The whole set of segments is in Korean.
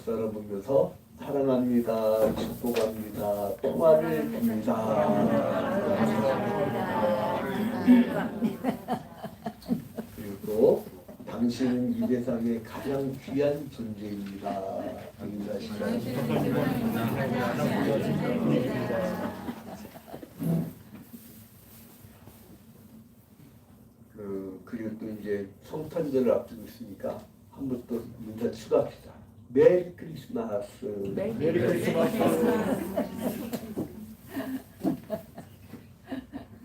역사를 보면서 사랑합니다, 축복합니다, 평화를 빕니다. 그리고 당신은 이 세상의 가장 귀한 존재입니다. 그리고 또 이제 성탄절을 앞두고 있으니까 한 번 또 문자 추가합시다. 메리 크리스마스. 메리 크리스마스.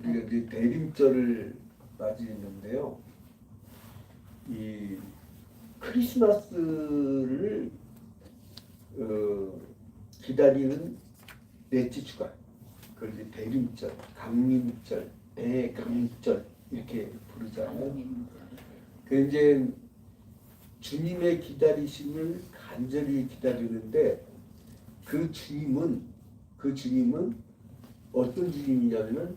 우리가 이제 대림절을 맞이했는데요. 이 크리스마스를 기다리는 넷째 주간, 그걸 이제 대림절, 강림절, 대강절 이렇게 부르잖아요. 그 이제 주님의 기다리심을 간절히 기다리는데 그 주님은 어떤 주님이냐면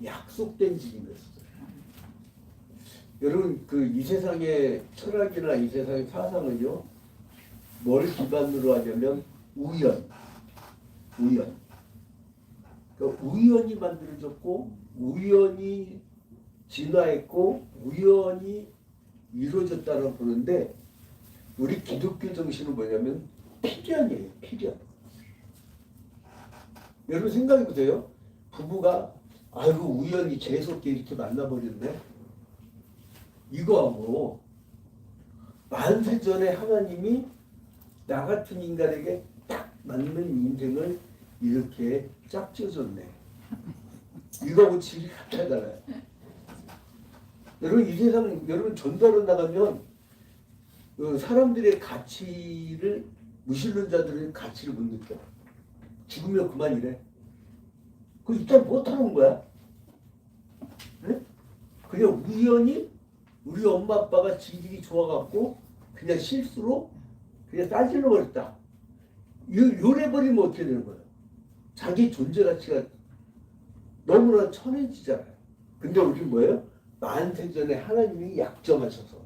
약속된 주님이었어요. 여러분 이 세상의 철학이나 이 세상의 사상은요 뭘 기반으로 하냐면 우연. 그러니까 우연이 만들어졌고 우연이 진화했고 우연이 이루어졌다고 보는데 우리 기독교 정신은 뭐냐면 필연이에요. 필연. 여러분 생각해 보세요. 부부가 아이고 우연히 재수없게 이렇게 만나버렸네. 이거하고 만세전에 하나님이 나 같은 인간에게 딱 맞는 인생을 이렇게 짝지어줬네. 이거하고 질이 각자 달라요. 여러분 이 세상 여러분 전도하러 나가면 사람들의 가치를 무신론자들은 가치를 못 느껴. 죽으면 그만이래. 그 일단 못하는 거야. 네? 그냥 우연히 우리 엄마 아빠가 지질이 좋아갖고 그냥 실수로 그냥 따질러 버렸다. 요래버리면 어떻게 되는 거예요? 자기 존재 가치가 너무나 천해지잖아요. 근데 우리 뭐예요? 만세전에 하나님이 약정하셔서.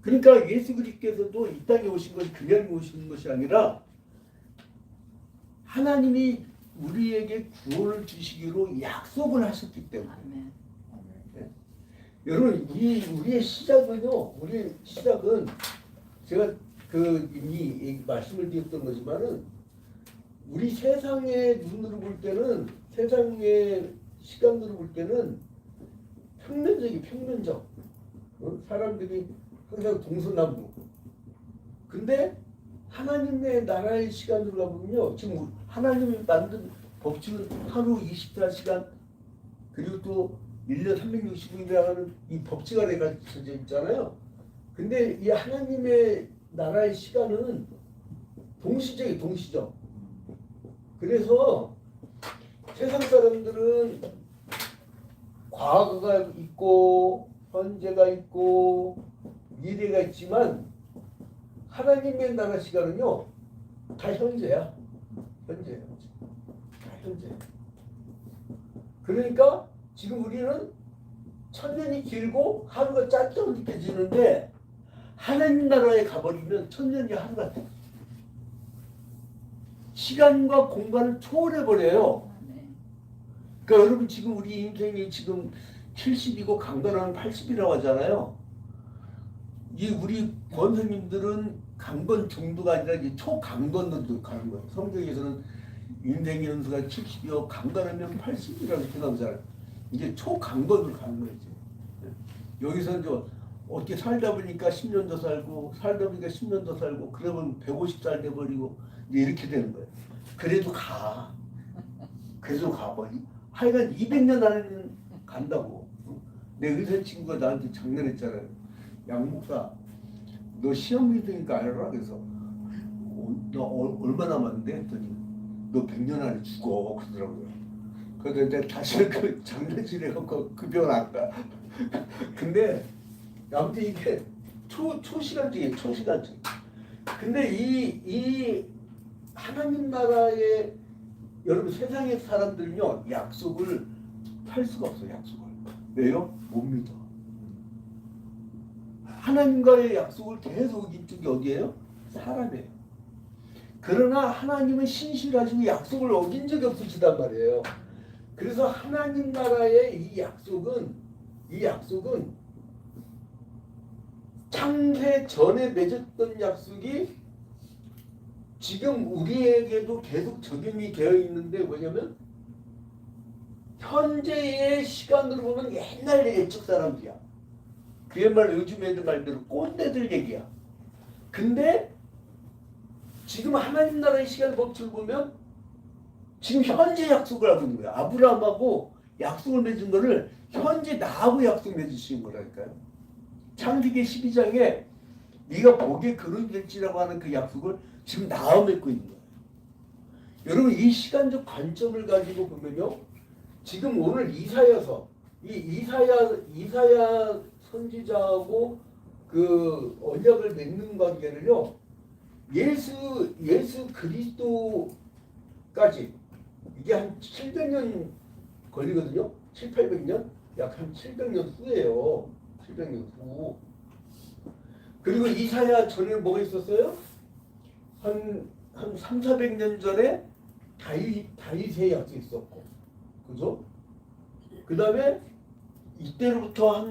그러니까 예수 그리스도께서도 이 땅에 오신 것이 그냥 오시는 것이 아니라 하나님이 우리에게 구원을 주시기로 약속을 하셨기 때문에. 네? 여러분 우리의 시작은요. 우리의 시작은 제가 이미 말씀을 드렸던 거지만은 우리 세상의 눈으로 볼 때는 세상의 시간으로 볼 때는 평면적. 사람들이 항상 동서남북. 근데 하나님의 나라의 시간으로 가보면요. 지금 하나님이 만든 법칙은 하루 24시간 그리고 또 1년 365일이라는 이 법칙 안에 갖춰져 있잖아요. 근데 이 하나님의 나라의 시간은 동시적. 그래서 세상 사람들은 과거가 있고 현재가 있고 미래가 있지만 하나님의 나라 시간은요 다 현재야. 다 현재. 그러니까 지금 우리는 천년이 길고 하루가 짧다고 느껴지는데 하나님 나라에 가버리면 천년이 하루 같아. 시간과 공간을 초월해버려요. 그러니까 여러분 지금 우리 인생이 지금 70이고 강건하면 80이라고 하잖아요. 이 우리 권사님들은 강건 정도가 아니라 이제 초강건으로 가는 거예요. 성경에서는 인생의 연수가 70이요 강건하면 80이라고 이렇게 나오잖아요. 이제 초강건으로 가는 거예요. 여기서 이제 어떻게 살다 보니까 10년 더 살고 살다 보니까 10년 더 살고 그러면 150살 돼버리고 이제 이렇게 되는 거예요. 그래도 가. 하여간 200년 안에는 간다고. 내 의사 친구가 나한테 장난했잖아요. 양 목사, 너 시험 믿으니까 알아라. 그래서 너 얼마 남았는데? 했더니 너 100년 안에 죽어. 그러더라고요. 그래서 내가 다시 그 장난질 해갖고 그 병원 안 가. 근데 아무튼 이게 초시간적이에요. 초시간적. 근데 이 하나님 나라의 여러분 세상의 사람들은요 약속을 할 수가 없어요. 약속을. 왜요? 못 믿어. 하나님과의 약속을 계속 어긴 쪽이 어디예요? 사람이에요. 그러나 하나님은 신실하시고 약속을 어긴 적이 없으시단 말이에요. 그래서 하나님 나라의 이 약속은 창세 전에 맺었던 약속이 지금 우리에게도 계속 적용이 되어 있는데 뭐냐면 현재의 시간으로 보면 옛날 옛적 사람들이야. 그야말로 요즘 애들 말대로 꼰대들 얘기야. 근데 지금 하나님 나라의 시간 법칙을 보면 지금 현재 약속을 하고 있는 거야. 아브라함하고 약속을 맺은 거를 현재 나하고 약속 맺으시는 거라니까요. 창세기 12장에 네가 복의 근원이 될지라고 하는 그 약속을 지금 나와 맺고 있는 거예요. 여러분 이 시간적 관점을 가지고 보면요. 지금 오늘 이사야서 이사야 선지자하고 그 언약을 맺는 관계를요. 예수 그리스도까지 이게 한 700년 걸리거든요. 7, 800년? 약 한 700년 후예요. 700년 후. 그리고 이사야 전에 뭐가 있었어요? 한 3, 400년 전에 다윗의 약속이 있었고. 그죠? 그 다음에 이때로부터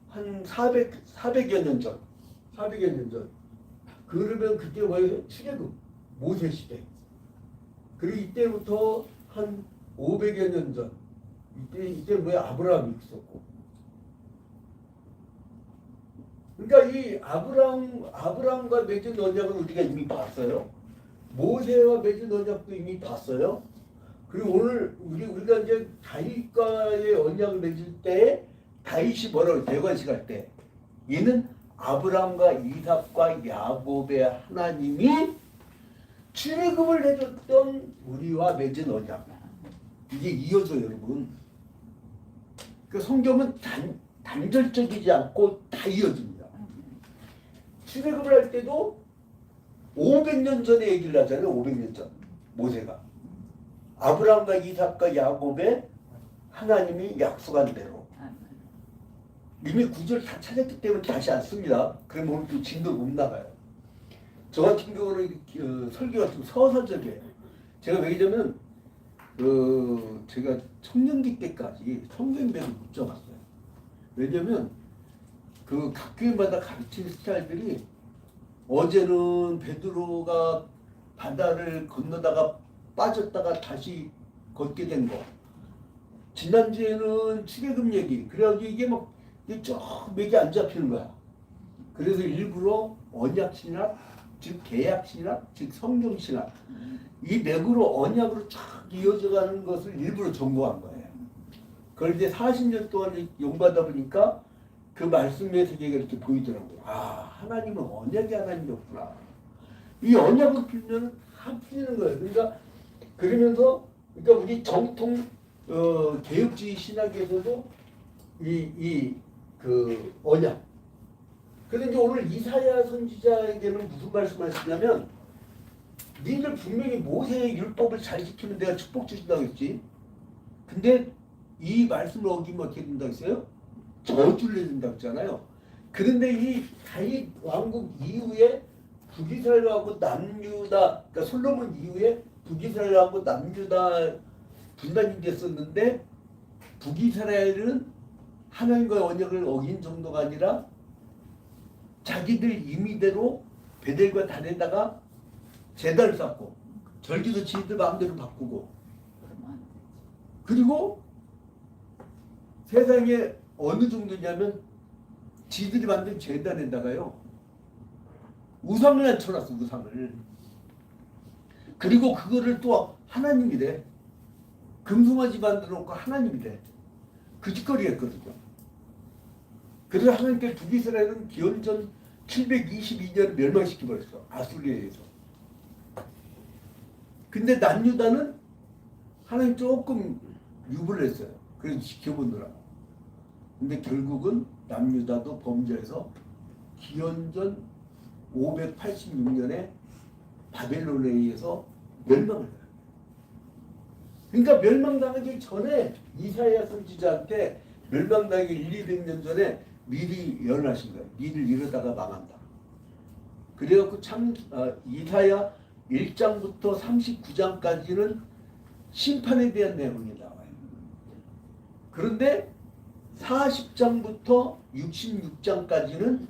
한 400여 년 전. 400여 년 전. 그러면 그때 뭐예요? 출애굽. 모세 시대. 그리고 이때부터 한 500여 년 전. 이때 뭐야? 아브라함이 있었고. 그러니까 이 아브라함과 맺은 언약은 우리가 이미 봤어요. 모세와 맺은 언약도 이미 봤어요. 그리고 오늘 우리가 이제 다윗과의 언약을 맺을 때 다윗이 뭐라고 대관식 할 때 얘는 아브라함과 이삭과 야곱의 하나님이 출애굽을 해줬던 우리와 맺은 언약. 이게 이어져 여러분. 그 성경은 단절적이지 않고 다 이어집니다. 출애굽을 할 때도 500년 전에 얘기를 하잖아요. 500년 전 모세가 아브라함과 이삭과 야곱의 하나님이 약속한 대로 이미 구절을 다 찾았기 때문에 다시 안 씁니다. 그럼 오늘 또 진도를 못 나가요. 저 같은 경우는 설교가 좀 서서적이에요. 제가 왜냐면 제가 청년기 때까지 성경배를 못 적었어요. 왜냐면 각 교회마다 가르치는 스타일들이 어제는 베드로가 바다를 건너다가 빠졌다가 다시 걷게 된 거. 지난주에는 출애굽 얘기. 그래가지고 이게 막 쭉 맥이 안 잡히는 거야. 그래서 일부러 언약신학, 즉 계약신학, 즉 성경신학 이 맥으로 언약으로 쫙 이어져가는 것을 일부러 전공한 거예요. 그걸 이제 40년 동안 용받아 보니까 그 말씀의 세계가 이렇게 보이더라고요. 아, 하나님은 언약의 하나님이었구나. 이 언약을 풀면 다 풀리는 거예요. 그러면서 우리 정통 개혁주의 신학에서도 그 언약. 그런데 오늘 이사야 선지자에게는 무슨 말씀하시냐면 니들 분명히 모세의 율법을 잘 지키면 내가 축복 주신다고 했지. 근데 이 말씀을 어기면 어떻게 된다고 했어요? 저주를 내준다고 했잖아요. 그런데 이 다윗 왕국 이후에 북이스라엘하고 남유다, 그러니까 솔로몬 이후에 북이스라엘하고 남유다 분단이 됐었는데 북이스라엘은 하나님과의 언약을 어긴 정도가 아니라 자기들 임의대로 베델과 단에다가 제단을 쌓고 절기도 지들 마음대로 바꾸고 그리고 세상에 어느 정도냐면 지들이 만든 제단에다가요 우상을 앉혀놨어. 우상을. 그리고 그거를 또 하나님이래. 금송아지 만들어 놓고 하나님이래. 그 짓거리 했거든요. 그래서 하나님께 북이스라엘은 기원전 722년을 멸망시켜버렸어. 아수리에 의해서. 근데 남유다는 하나님 조금 유불을 했어요. 그래서 지켜보느라. 근데 결국은 남유다도 범죄해서 기원전 586년에 바벨론에 의해서 멸망을 해요. 그러니까 멸망당하기 전에 이사야 선지자한테 멸망당하기 1, 200년 전에 미리 예언하신 거예요. 니들 이러다가 망한다. 그래갖고 이사야 1장부터 39장까지는 심판에 대한 내용이 나와요. 그런데 40장부터 66장까지는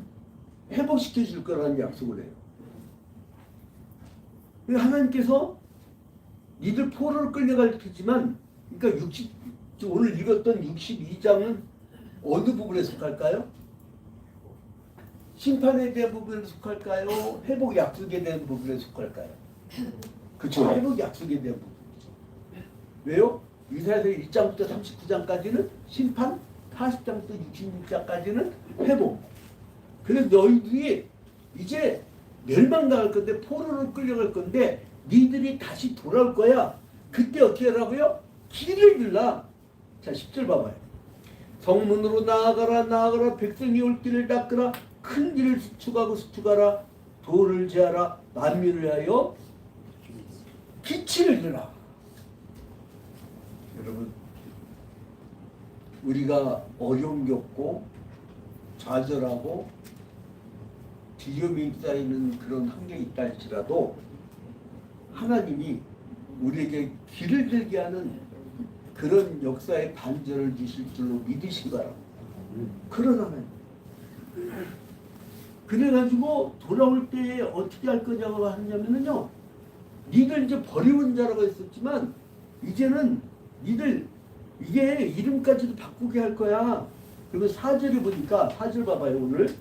회복시켜 줄 거라는 약속을 해요. 하나님께서 니들 포로로 끌려갈 테지만, 그러니까 오늘 읽었던 62장은 어느 부분에 속할까요? 심판에 대한 부분에 속할까요? 회복 약속에 대한 부분에 속할까요? 그렇죠. 회복 약속에 대한 부분. 왜요? 이사야서 1장부터 39장까지는 심판, 40장부터 66장까지는 회복. 그래서 너희들이 이제 멸망당할 건데, 포로로 끌려갈 건데, 니들이 다시 돌아올 거야. 그때 어떻게 하라고요? 길을 들라. 자, 10절 봐봐요. 성문으로 나아가라, 나아가라. 백성이 올 길을 닦으라. 큰 길을 수축하고 수축하라. 돌을 제하라. 만민을 위하여 기치를 이라. 여러분, 우리가 어려움 겪고 좌절하고 두려움이 쌓이는 그런 환경이 있다 할지라도 하나님이 우리에게 길을 들게 하는 그런 역사의 반전을 주실 줄로 믿으시기 바랍니다. 그런 하나님. 그래가지고 돌아올 때 어떻게 할 거냐고 하냐면요, 니들 이제 버리는 자라고 했었지만 이제는 니들 이게 이름까지도 바꾸게 할 거야. 그러면 4절에 보니까, 4절 봐봐요. 오늘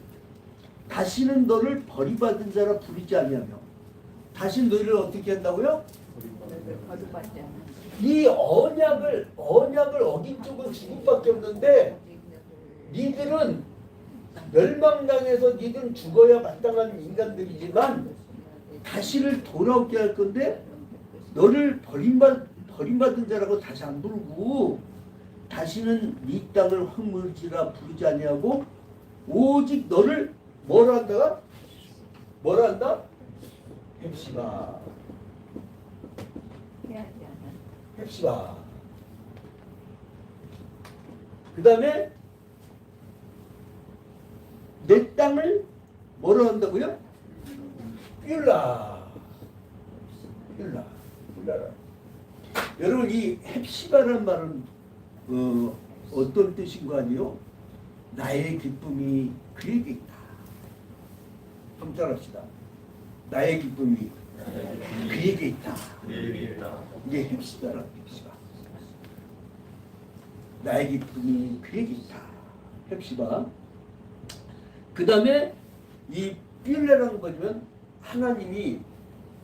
다시는 너를 버림받은 자라 부르지 아니하며. 다시 너희를 어떻게 한다고요? 이 언약을 어긴 쪽은 죽음밖에 없는데, 니들은 멸망당해서 니들은 죽어야 마땅한 인간들이지만 다시를 돌아오게 할 건데, 너를 버림받은 자라고 다시 안 부르고, 다시는 네 땅을 허물지라 부르지 아니하고, 오직 너를 뭐라 한다? 뭐라 한다? 헵시바. 헵시바. 그 다음에 내 땅을 뭐라 한다고요? 뷸라. 뷸라. 여러분, 이 헵시바라는 말은 어떤 뜻인 거 아니요? 나의 기쁨이 그에게 있다. 성찰합시다. 나의 기쁨이 그에게 있다. 이게 헵시바라는 헵시바. 나의 기쁨이 그에게 있다. 헵시바. 그 다음에 이 뷸레라는 거면 하나님이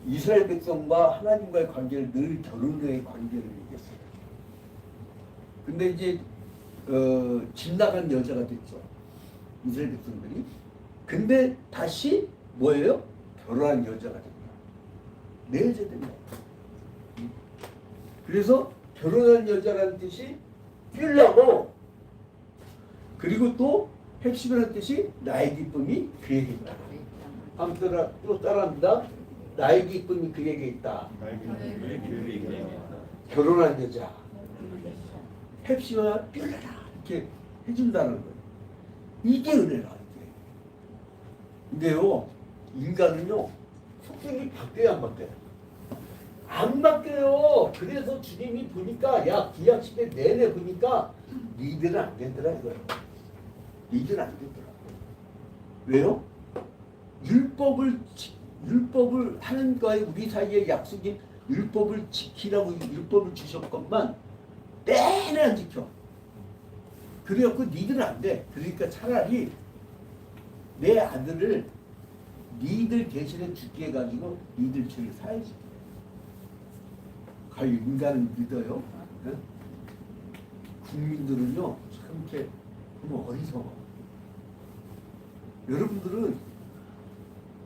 이스라엘 백성과 하나님과의 관계를 늘 결혼의 관계를 얘기했어요. 근데 이제 집 나간 여자가 됐죠. 이스라엘 백성들이. 근데 다시 뭐예요? 결혼한 여자가 됩니다. 내 여자 됩니다. 그래서 결혼한 여자라는 뜻이 뷸라고, 그리고 또 헵시바라는 뜻이 나의 기쁨이 그에게 있다. 한번 또 따라합니다. 나의 기쁨이 그에게 있다. 결혼한 여자. 헵시바와 뷸라라. 이렇게 해준다는 거예요. 이게 은혜라. 이게. 근데요, 인간은요, 속성이 바뀌어야 안 바뀌어요? 안 바뀌어요. 그래서 주님이 보니까, 야, 구약 시대 내내 보니까 니들은 안 되더라 이거예요. 니들은 안 되더라. 왜요? 율법을 하나님과의 우리 사이의 약속인 율법을 지키라고 율법을 주셨건만 내내 안 지켜. 그래갖고 니들은 안 돼. 그러니까 차라리 내 아들을 니들 대신에 죽게 해가지고 니들 죄를 사야지. 과연 인간은 믿어요? 네? 국민들은요 참 이렇게 너무 어리석어. 여러분들은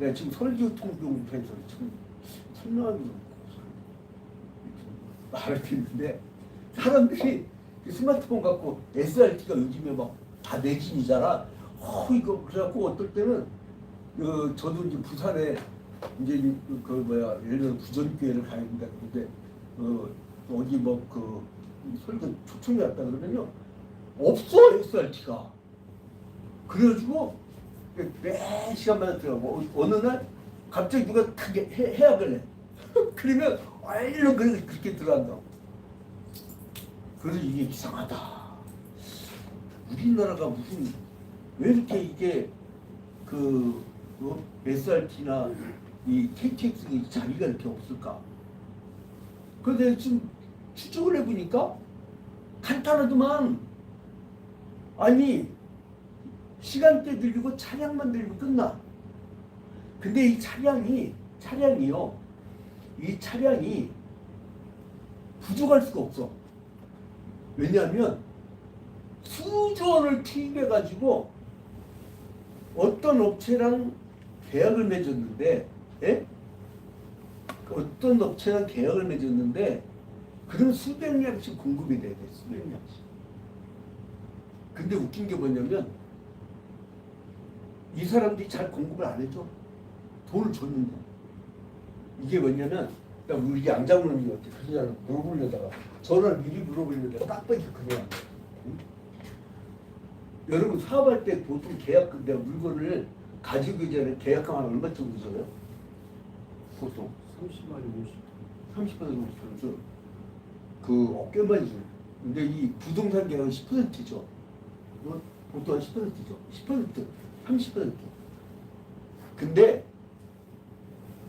내가 지금 설교통병편에서 참 설명하는 말을 듣는데, 사람들이 스마트폰 갖고 SRT가 요즘에 막 다 내진이잖아. 이거 그래갖고 어떨 때는 저도 이제 부산에 이제 예를 들어 부전교회를 가야 된다 그런데 어디 설교 초청이 왔다 그러면요 없어 SRT가. 그래가지고 매 시간마다 들어가고 어느 날 갑자기 누가 탁 해약을 해. 그러면 얼른 그렇게 들어간다. 그래서 이게 이상하다. 우리나라가 무슨 왜 이렇게 이게 그 SRT나 이 KTX 자리가 이렇게 없을까? 그런데 지금 추적을 해보니까 간단하더만. 아니 시간대 늘리고 차량만 늘리고 끝나. 근데 이 차량이요. 이 차량이 부족할 수가 없어. 왜냐하면 수조 원을 투입해가지고 어떤 업체랑 계약을 맺었는데, 예? 어떤 업체랑 계약을 맺었는데, 그럼 수백 량씩 공급이 돼야 돼, 수백 량씩. 근데 웃긴 게 뭐냐면, 이 사람들이 잘 공급을 안 해줘. 돈을 줬는데. 이게 뭐냐면, 우리 양장로님이 어때? 그러잖아. 물어보려다가, 전화를 미리 물어보려다가 딱 보니까 그냥. 응? 여러분 사업할 때 보통 계약, 내가 물건을 가지고 전에 계약하면 얼마 정도 줘요? 보통 30만 원, 30% 50%. 그 어깨만 줘. 근데 이 부동산 계약은 10%죠. 보통 10%죠. 10%, 30%. 근데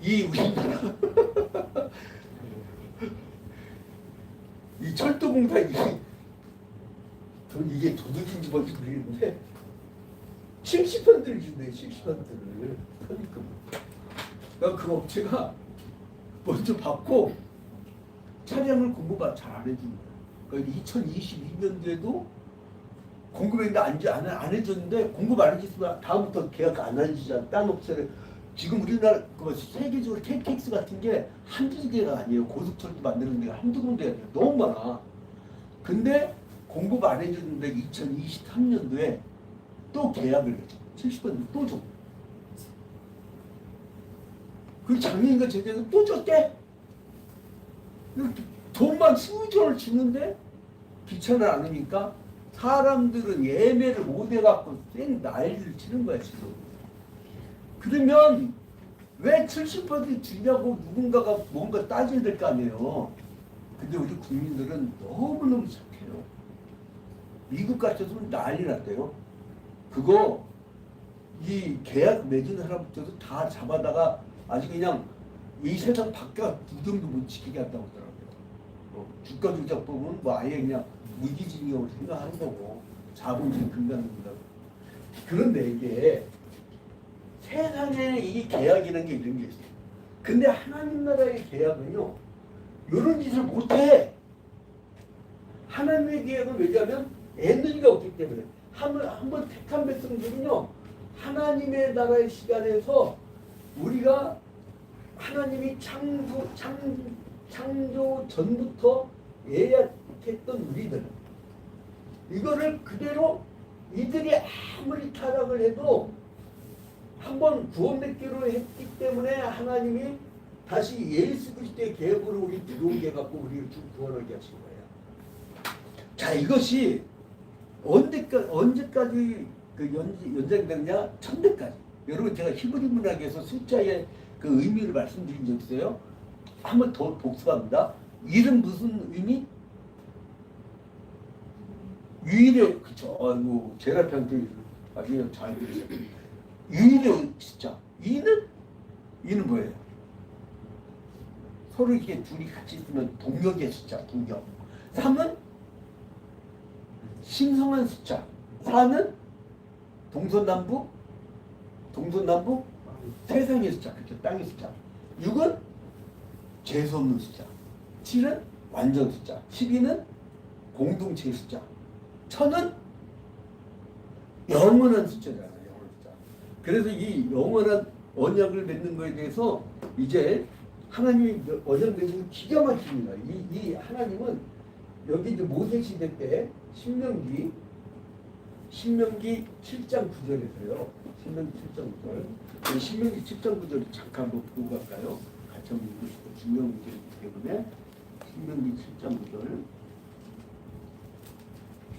이 우리나라 이 철도공사 이게 도둑인지 뭔지 모르겠는데 70%를 준대. 70%를. 그러니까 그 업체가 먼저 받고 차량을 공급 잘 안 해주는 거야. 그러니까 2022년도에도 공급했는데 안 해줬는데 공급 안 해줬으면 다음부터 계약 안 해주잖아. 딴 업체를. 지금 우리나라 세계적으로 KTX 같은 게 한두 개가 아니에요. 고속철도 만드는 데가 한두 군데가 아니에요. 너무 많아. 근데 공급 안 해줬는데 2023년도에 또 계약을 해줘. 70% 또 줘. 그 작년인가 재작년에 또 줬대. 돈만 수조를 주는데 귀찮아 안 하니까 사람들은 예매를 못 해갖고 쌩 난리를 치는 거야 지금. 그러면 왜 70% 주냐고 누군가가 뭔가 따져야 될 거 아니에요. 근데 우리 국민들은 너무너무 착해요. 미국 같았으면 난리 났대요. 그거 이 계약 맺은 사람부터도 다 잡아다가 아주 그냥 이 세상 바깥 구경도 못 지키게 한다고 하더라고요. 주가 조작법은 뭐 아예 그냥 무기징역으로 생각하는 거고 자본주의 금단입니다. 그런데 이게 세상에 이 계약이라는 게 이런 게 있어요. 근데 하나님 나라의 계약은요, 이런 짓을 못해. 하나님의 계약은 왜냐하면 에너지가 없기 때문에 한번 택한 백성들은요, 하나님의 나라의 시간에서 우리가 하나님이 창조 전부터 예약했던 우리들, 이거를 그대로 이들이 아무리 타락을 해도 한번 구원받기로 했기 때문에 하나님이 다시 예수 그리스도의 계획으로 우리 들어오게 해갖고 우리를 구원하게 하신 거예요. 자, 이것이 언제까지 그 연장되느냐? 1000대까지. 여러분 제가 히브리 문학에서 숫자의 그 의미를 말씀드린 적 있어요. 한번 더 복습합니다. 일은 무슨 의미? 유일의, 그쵸. 아이고, 제라편도 아주 잘 들으세요. 유일의 숫자. 이는 뭐예요? 서로 이렇게 둘이 같이 있으면 동력의 숫자, 동력. 3은 신성한 숫자. 4는 동서남북 세상의 숫자, 그렇죠. 땅의 숫자. 6은 재수 없는 숫자. 7은 완전 숫자. 12는 공동체의 숫자. 1000은 영원한 숫자잖아요. 영원한 숫자. 그래서 이 영원한 언약을 맺는 것에 대해서 이제 하나님이 언약 맺는 기가 막힙니다. 이 하나님은 여기 이제 모세 시대 때 신명기 7장 9절에서요. 신명기 7장 9절 잠깐 한번 보고 갈까요? 같이 한번 읽으시고 중요한 문제이기 때문에 신명기 7장 9절.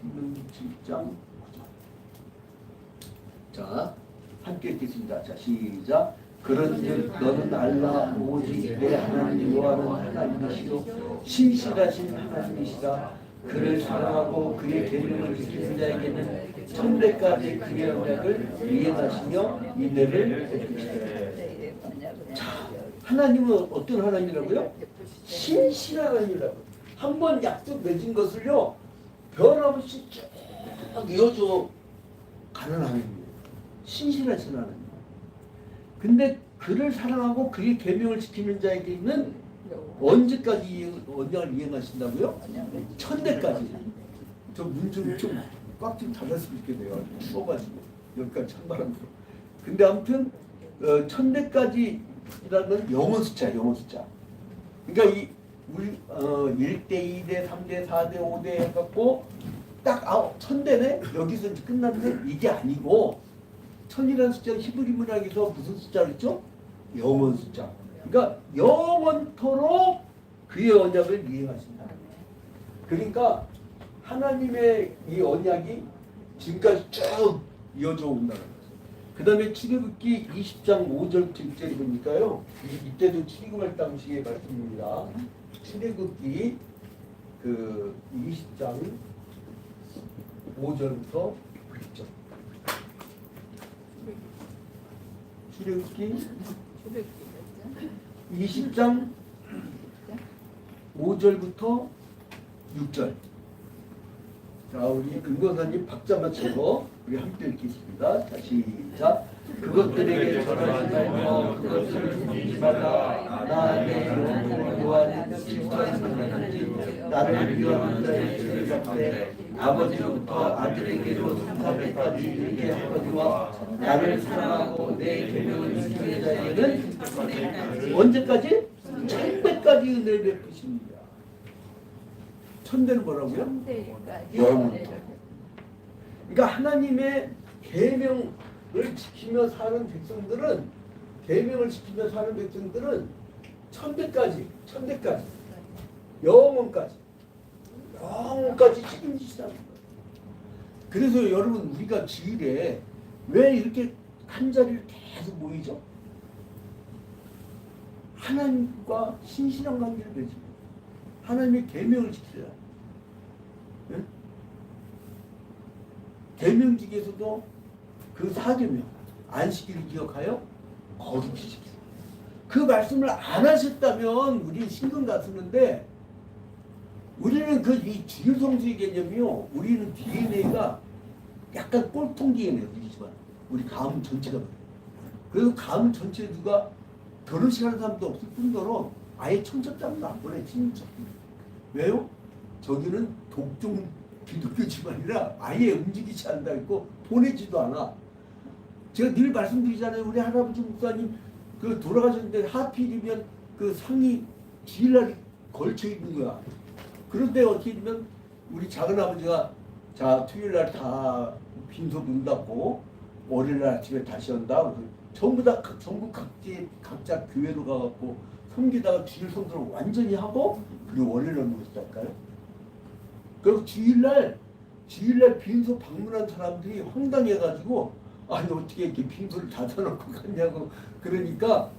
신명기 7장 9절. 자, 함께 읽겠습니다. 자, 시작. 그런즉 너는 알라 오직 내 하나님 여호와는 하나님이시요 신실하신 하나님이시라. 그를 사랑하고 그의 계명을 지키는 자에게는 천대까지 그의 언약을 이행하시며 인내를 베푸시되. 자, 하나님은 어떤 하나님이라고요? 신실한 하나님이라고. 한번 약속 맺은 것을요 변함없이 쭉 이어져 가는 하나님이에요. 신실하신 하나님. 근데 그를 사랑하고 그의 계명을 지키는 자에게는 언제까지 언약을 이행하신다고요? 천대까지. 저 문 좀 꽉 좀 닫았으면 좋겠네요. 추워가지고 여기까지 찬바람으로. 근데 아무튼 천대까지라는 영어 숫자, 영어 숫자. 그러니까 이 우리 1대, 2대, 3대, 4대, 5대 해갖고 딱 천대네? 여기서 이제 끝났는데 이게 아니고 천이라는 숫자는 히브리 문학에서 무슨 숫자를 했죠? 영원 숫자. 그러니까 영원토록 그의 언약을 이행하신다. 그러니까 하나님의 이 언약이 지금까지 쭉 이어져 온다는 거죠. 그 다음에 출애굽기 20장 5절 6절이 보니까요. 이때도 출애굽할 당시의 말씀입니다. 출애굽기 그 20장 5절부터 6절. 출애굽기 20장 5절부터 6절. 자, 우리 근거사님 박자 맞춰서 우리 함께 읽겠습니다. 자, 시작. 그것들에게 절하지 말고 그것을 숨기지 말라. 나의 영혼을 구하는 질투하는 나를 위하는 자의 죄를 갚되 아버지로부터 아들에게로 3,400까지 이르게 하거니와 나를 사랑하고 내 계명을 지키는 자에게는 언제까지? 천대까지 은혜를 베푸십니다. 천대는 뭐라고요? 영원토록. 그러니까 하나님의 계명을 지키며 사는 백성들은 천대까지 영원까지 책임지시다는 거예요. 그래서 여러분 우리가 주일에 왜 이렇게 한 자리를 계속 모이죠? 하나님과 신실한 관계를 맺으면 하나님의 계명을 지키라. 네? 계명 중에서도 그 4계명 안식일을 기억하여 거룩히 지키라. 그 말씀을 안 하셨다면 우리는 신경 다 쓰는데 우리는 이 주일성수의 개념이요. 우리는 DNA가 약간 꼴통 DNA예요. 우리 집안. 우리 가문 전체가. 그래서 가문 전체에 누가 결혼식하는 사람도 없을 뿐더러 아예 청첩장도 안 보내. 친척. 왜요? 저기는 독종 기독교 집안이라 아예 움직이지 않는다 했고 보내지도 않아. 제가 늘 말씀드리잖아요. 우리 할아버지 목사님 그 돌아가셨는데 하필이면 그 상이 주일날이 걸쳐 있는 거야. 그런데 어떻게 되면 우리 작은아버지가 자 토요일날 다 빈소 문 닫고 월요일날 아침에 다시 온다. 전부 각자 교회로 가갖고 섬기다가 주일 성수를 완전히 하고 그리고 월요일날 모였다니까요. 그리고 주일날 빈소 방문한 사람들이 황당해가지고 아니 어떻게 이렇게 빈소를 닫아놓고 갔냐고. 그러니까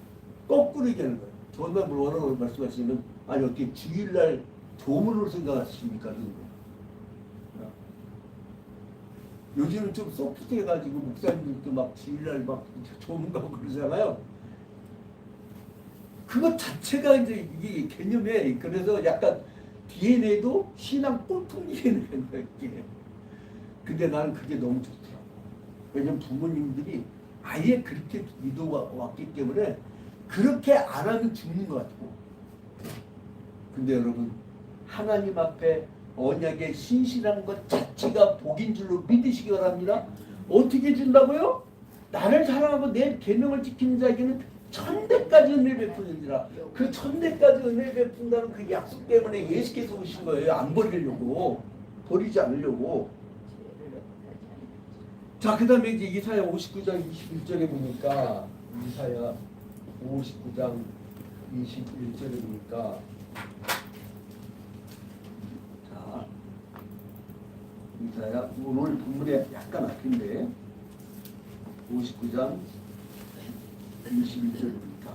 거꾸로 얘기하는 거예요. 정말 뭐라고 말씀하시면 아니 어떻게 주일날 조문으로 생각하십니까? 요즘은 좀 소프트해가지고 목사님들도 막 주일날 막 조문 가고 그러잖아요. 그것 자체가 이제 이게 개념에 그래서 약간 DNA도 신앙 꼴통 DNA인 거야 이게. 근데 나는 그게 너무 좋더라고. 왜냐면 부모님들이 아예 그렇게 믿어왔기 때문에 그렇게 안 하면 죽는 것 같고. 근데 여러분 하나님 앞에 언약에 신실한 것 자체가 복인 줄로 믿으시기 바랍니다. 어떻게 준다고요? 나를 사랑하고 내 계명을 지키는 자에게는 천대까지 은혜를 베푸는지라. 그 천대까지 은혜를 베푼다는 그 약속 때문에 예수께서 오신 거예요. 안 버리려고. 버리지 않으려고. 자, 그 다음에 이제 이사야 59장 21절에 보니까 이사야 59장 21절에 보니까 자, 이사야 오늘 본문에 약간 앞인데 59장 21절입니다.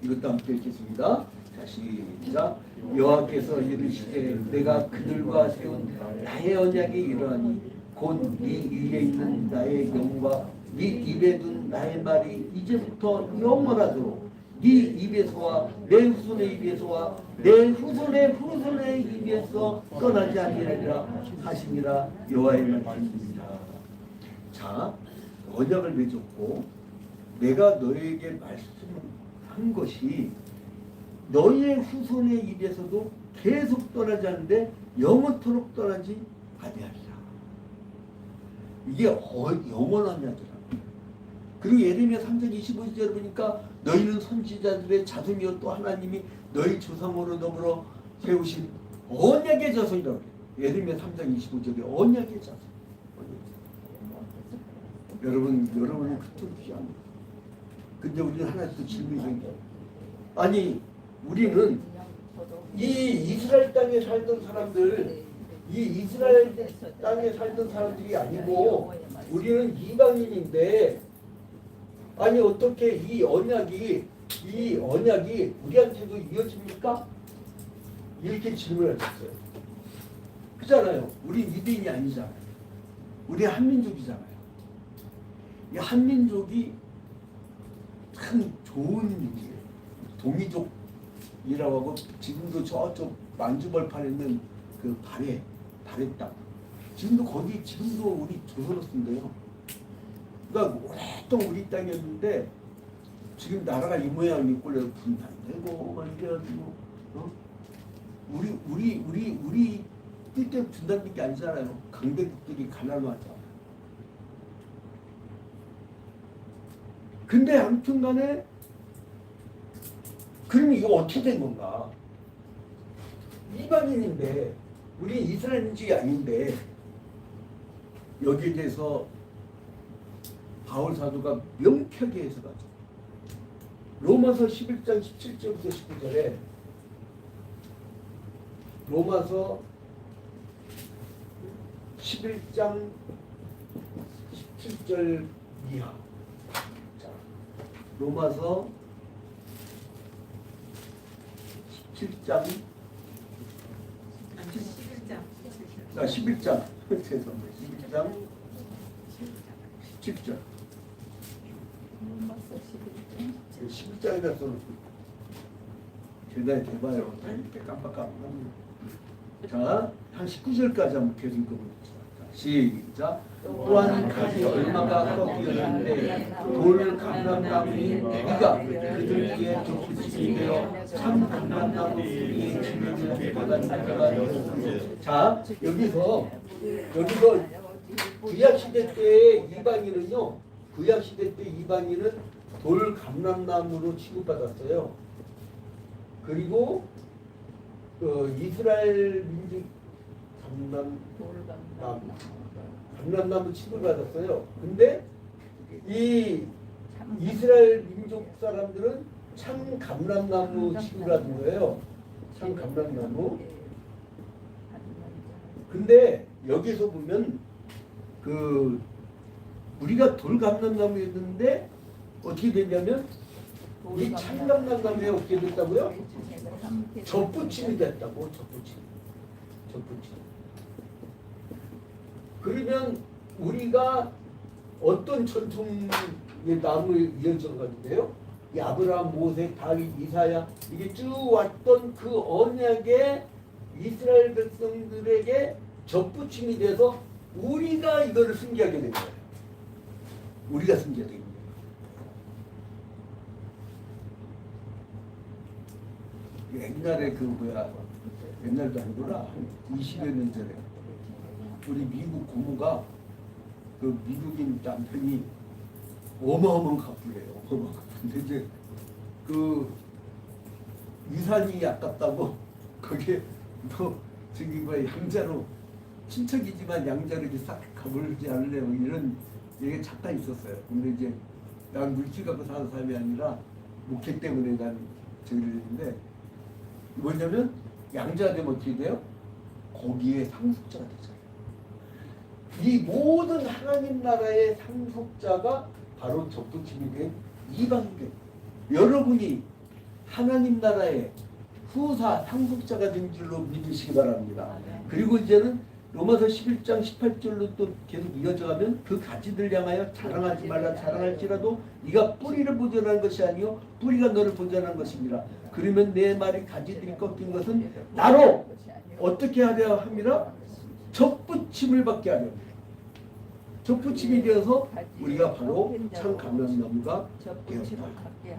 이것도 함께 읽겠습니다. 자, 시작. 여호와께서 이르시되 내가 그들과 세운 나의 언약이 이러하니 곧 네 위에 있는 나의 영과 네 입에 둔 나의 말이 이제부터 영원하도록 네 입에서와 내 후손의 입에서와 내 후손의 후손의 입에서 떠나지 아니하리라 하시니라. 여호와의 말씀입니다. 자, 언약을 맺었고 내가 너에게 말씀한 것이 너희의 후손의 입에서도 계속 떠나지 않는데 영원토록 떠나지 아니하리라. 이게 영원한 약이라. 그리고 예레미야 3장 25절에 보니까 너희는 선지자들의 자손이요 또 하나님이 너희 조상으로 더불어 세우신 언약의 자손이라고 해요. 예레미야 3장 25절에 언약의 자손. 여러분은 그토록 귀합니다. 근데 우리는 하나 또 질문이 생겨요. 아니 우리는 이 이스라엘 땅에 살던 사람들, 이 이스라엘 땅에 살던 사람들이 아니고 우리는 이방인인데 아니 어떻게 이 언약이 우리한테도 이어집니까? 이렇게 질문하셨어요. 그잖아요. 우리 유대인이 아니잖아요. 우리 한민족이잖아요. 이 한민족이 참 좋은 일이에요. 동이족이라고 하고 지금도 저쪽 만주벌판에 있는 그 발해 땅. 지금도 우리 조선으로 쓴대요. 그러니까 오랫동안 우리 땅이었는데 지금 나라가 이 모양이 꼴려 분단되고 막 이래가지고 우리 때문에 분단된 게 아니잖아요. 강대국들이 가난하잖아. 근데 아무튼간에 그러면 이거 어떻게 된 건가? 이방인인데 우리 이스라엘인지 아닌데 여기에 대해서 바울 사도가 명쾌하게 해석하죠. 로마서 11장 17절부터 19절에 로마서 11장 17절 이하. 자, 로마서 17장 11장 죄송합니다. 11장 17절 11장이라 써놓고 대단히 대봐요. 다 이렇게 깜빡깜빡합니다. 자, 한 19절까지 한번 계속 읽어보겠습니다. 시작. 또한 가지 얼마가 꺾이었는데 돌 감람나무이 네가 그들 위에 덮으시게 되어 참 감람나무 뿌리에 지면을 받았다가. 자, 여기서 구약시대 때의 이방인은요, 구약시대 때 이방인은 돌 감람나무로 취급받았어요. 그리고 이스라엘 민족 감람나무 취급받았어요. 근데 이 이스라엘 민족 사람들은 참 감람나무 취급받은 거예요. 참 감람나무. 근데 여기서 보면 우리가 돌 감람나무였는데 어떻게 됐냐면 이 참감람나무에 어떻게 됐다고요? 접붙임이 됐다고. 접붙임. 그러면 우리가 어떤 전통의 나무에 이어져 가는데요? 이 아브라함, 모세, 다윗, 이사야 이게 쭉 왔던 그 언약의 이스라엘 백성들에게 접붙임이 돼서 우리가 이거를 승계하게 된 거예요. 우리가 승계하게 된 거예요. 옛날에 옛날도 아니구나. 한 20여 년 전에 우리 미국 고모가 그 미국인 남편이 어마어마한 가불이에요. 어마어마한 가불. 근데 이제 그 유산이 아깝다고 거기에 저기 양자로 친척이지만 양자로 이렇게 싹 가불지 않으려고 이런 얘기 잠깐 있었어요. 근데 이제 난 물질 갖고 사는 사람이 아니라 목회 때문에 난 저기를 했는데 뭐냐면 양자 되면 어떻게 돼요? 거기에 상속자가 되잖아요. 이 모든 하나님 나라의 상속자가 바로 접붙임이 된 이방인들. 여러분이 하나님 나라의 후사 상속자가 된 줄로 믿으시기 바랍니다. 그리고 이제는 로마서 11장 18절로 또 계속 이어져가면 그 가지들 향하여 자랑하지 말라. 자랑할지라도 네가 뿌리를 보존하는 것이 아니요 뿌리가 너를 보존하는 것입니다. 그러면 내 말이 가지들이 꺾인 것은 나로 어떻게 하려 함이라? 접붙임을 받게 하려 합니다. 접붙임이 되어서 우리가 바로 참 감람나무가 되었다.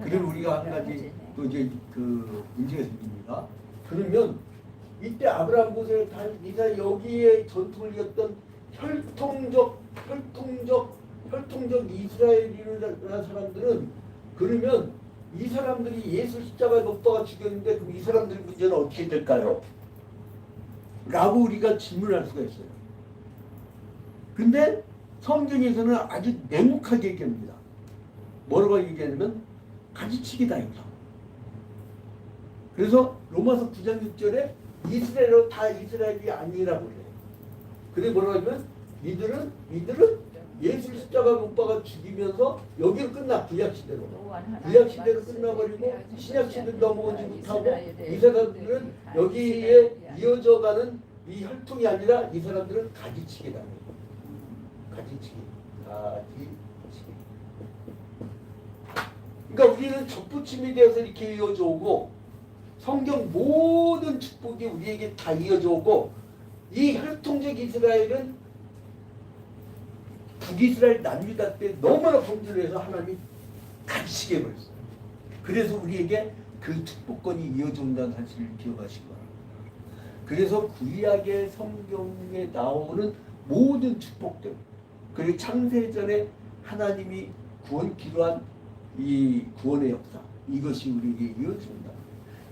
그리고 우리가 한 가지 또 이제 그 문제가 생깁니다. 그러면 이때 아브라함 보세요. 이사 여기에 전통을 이었던 혈통적 이스라엘이라는 사람들은 그러면 이 사람들이 예수 십자가에 못 박아 죽였는데 그럼 이 사람들 문제는 어떻게 될까요? 라고 우리가 질문할 수가 있어요. 근데 성경에서는 아주 냉혹하게 얘기합니다. 뭐라고 얘기하냐면 가지치기다 이거다. 그래서 로마서 9장 6절에 이스라엘은 다 이스라엘이 아니라고 그래요. 근데 뭐라고 하면 이들은 예수 십자가 못 박아 죽이면서 여기로 끝나. 구약시대로 끝나버리고 신약시대로 넘어오지 못하고 이 사람들은 여기에 이어져가는 이 혈통이 아니라 이 사람들은 가지치기다. 가지치기. 그러니까 우리는 접붙임이 되어서 이렇게 이어져 오고 성경 모든 축복이 우리에게 다 이어져 오고 이 혈통적 이스라엘은 북이스라엘 남유다 때 너무나 범죄를 해서 하나님이 가지치게 해버렸어요. 그래서 우리에게 그 축복권이 이어져 온다는 사실을 기억하시기 바랍니다. 그래서 구약의 성경에 나오는 모든 축복들 그리고 창세전에 하나님이 구원기로 한 이 구원의 역사 이것이 우리에게 이어집니다.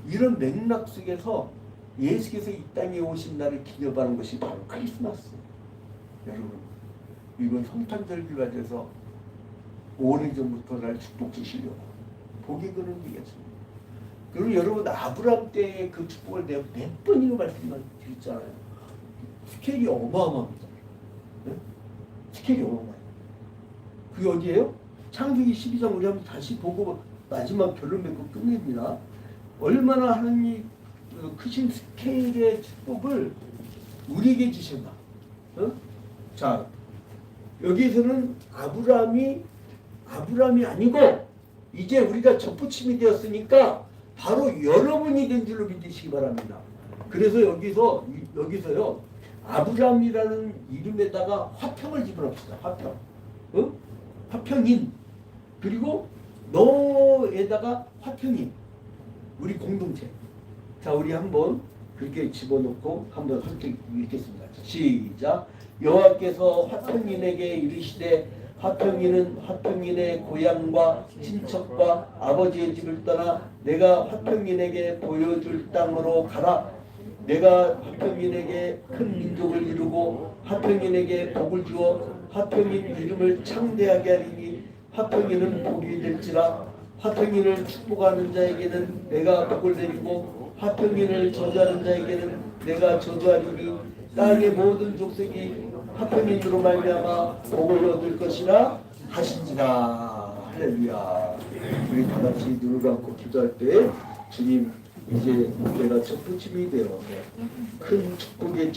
이런 맥락 속에서 예수께서 이 땅에 오신 날을 기념하는 것이 바로 크리스마스예요. 여러분 이건 성탄절기 맞아서 오래전부터 날 축복 주시려고 복이 그는 이겠습니다. 그리고 여러분 아브라함 때의 그 축복을 내가 몇 번이나 말씀만 드렸잖아요. 스케일이 어마어마합니다. 네? 스케일이 어마어마해요. 그게 어디예요? 창세기 12장 우리 한번 다시 보고 마지막 결론 맺고 끝냅니다. 얼마나 하나님이 크신 스케일의 축복을 우리에게 주셨나. 어? 자 여기에서는 아브라함이 아니고 이제 우리가 접붙임이 되었으니까 바로 여러분이 된 줄로 믿으시기 바랍니다. 그래서 여기서요 아브라함이라는 이름에다가 화평을 집어넣읍시다. 화평. 어? 화평인 그리고 너에다가 화평인 우리 공동체. 자 우리 한번 그렇게 집어넣고 한번 함께 읽겠습니다. 시작. 여호와께서 화평인에게 이르시되 화평인은 화평인의 고향과 친척과 아버지의 집을 떠나 내가 화평인에게 보여줄 땅으로 가라. 내가 화평인에게 큰 민족을 이루고 화평인에게 복을 주어 화평인 이름을 창대하게 하리니 화평인은 복이 될지라. 화평인을 축복하는 자에게는 내가 복을 내리고 화평인을 저주하는 자에게는 내가 저주하리니 땅의 모든 족속이 화평인으로 말미암아 복을 얻을 것이라 하신지라. 할렐루야. 우리 다 같이 눈을 감고 기도할 때 주님 이제 내가 접붙임이 되어 큰 축복의